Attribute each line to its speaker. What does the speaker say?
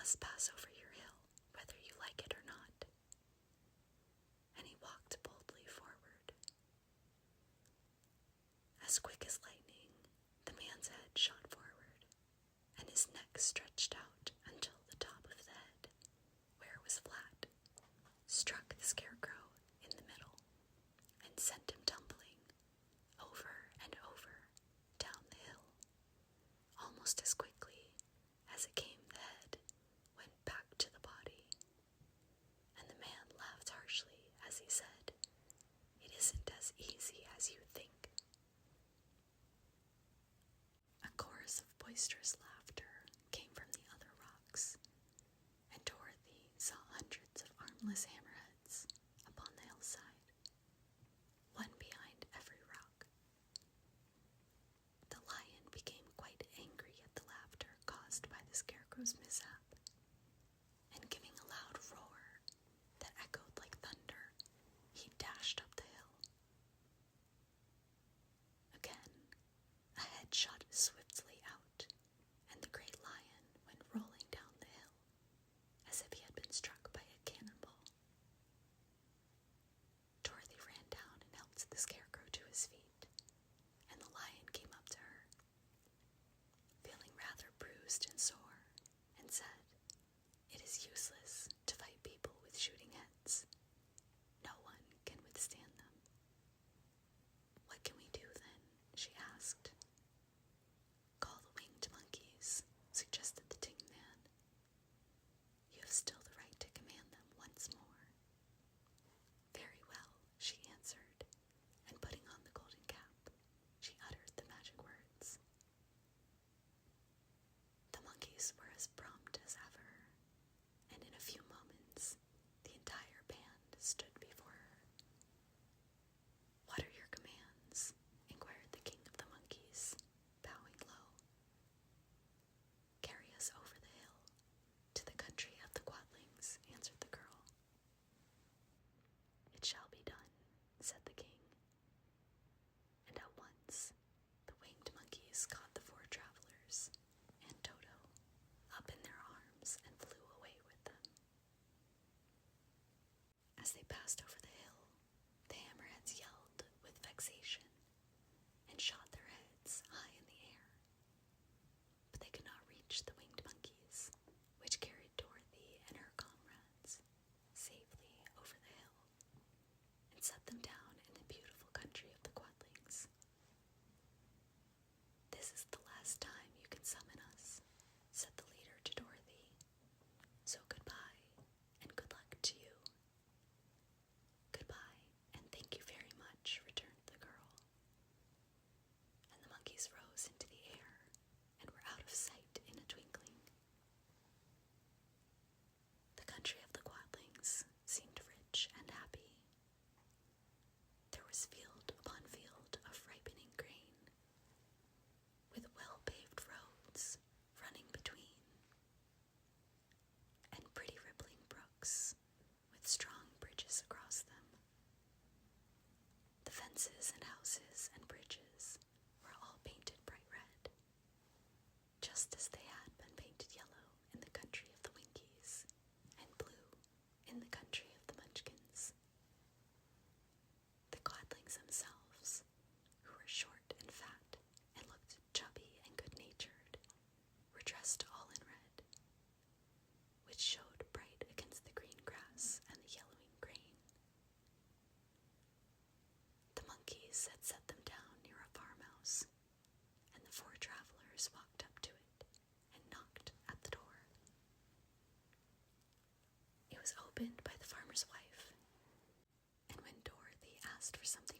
Speaker 1: must pass over your hill, whether you like it or not." And he walked boldly forward. As quick as lightning, the man's head shot forward, and his neck stretched out until the top of the head, where it was flat, struck the Scarecrow in the middle and sent him tumbling over and over down the hill. Almost as quickly as it came, the head went back to the body, and the man laughed harshly as he said, "It isn't as easy as you think." A chorus of boisterous laughter came from the other rocks, and Dorothy saw hundreds of armless hammerheads upon the hillside, one behind every rock. The lion became quite angry at the laughter caused by the Scarecrow's mishap, and giving a loud roar that echoed like thunder, he dashed up the hill. Again, a head shot swiftly out, and the great lion went rolling down the hill, as if he had been struck by a cannonball. Dorothy ran down and helped the Scarecrow to his feet, and the lion came up to her, feeling rather bruised and sore, and said, "It is useless to fight people with shooting heads. No one can withstand them." "What can we do then?" she asked. "Call the winged monkeys," suggested the Tin Man. "You have still the right to command them once more." "Very well," she answered, and putting on the golden cap, she uttered the magic words. The monkeys were as prompt as ever, and in a few moments the entire band stood before her. "What are your commands?" inquired the king of the monkeys, bowing low. "Carry us over the hill to the country of the Quadlings," answered the girl. "It shall be done," said the king. And at once the winged monkeys caught the four travelers and Toto up in their arms and flew away with them. As they passed over the hill, the hammerheads yelled with vexation and shot their heads high in the air. But they could not reach the winged monkeys, which carried Dorothy and her comrades safely over the hill and set them down in the beautiful country of the Quadlings. "This is the last time you can summon us," said the leader to Dorothy. "So goodbye, and good luck to you." "Goodbye, and thank you very much," returned the girl. And the monkeys rose into the air and were out of sight in a twinkling. The country of the Quadlings seemed rich and happy. There was field upon field of ripening grain, with well-paved roads running between, and pretty rippling brooks with strong bridges across them. The fences and houses and bridges were all painted bright red, just as they had been painted yellow in the country of the Winkies and blue in the country of the Munchkins. The Quadlings themselves, who were short and fat and looked chubby and good-natured, were dressed all in red, which showed bright against the green grass and the yellowing grain. The monkeys had set them down near a farmhouse, and the four travelers walked up to it and knocked at the door. It was opened by the farmer's wife, and when Dorothy asked for something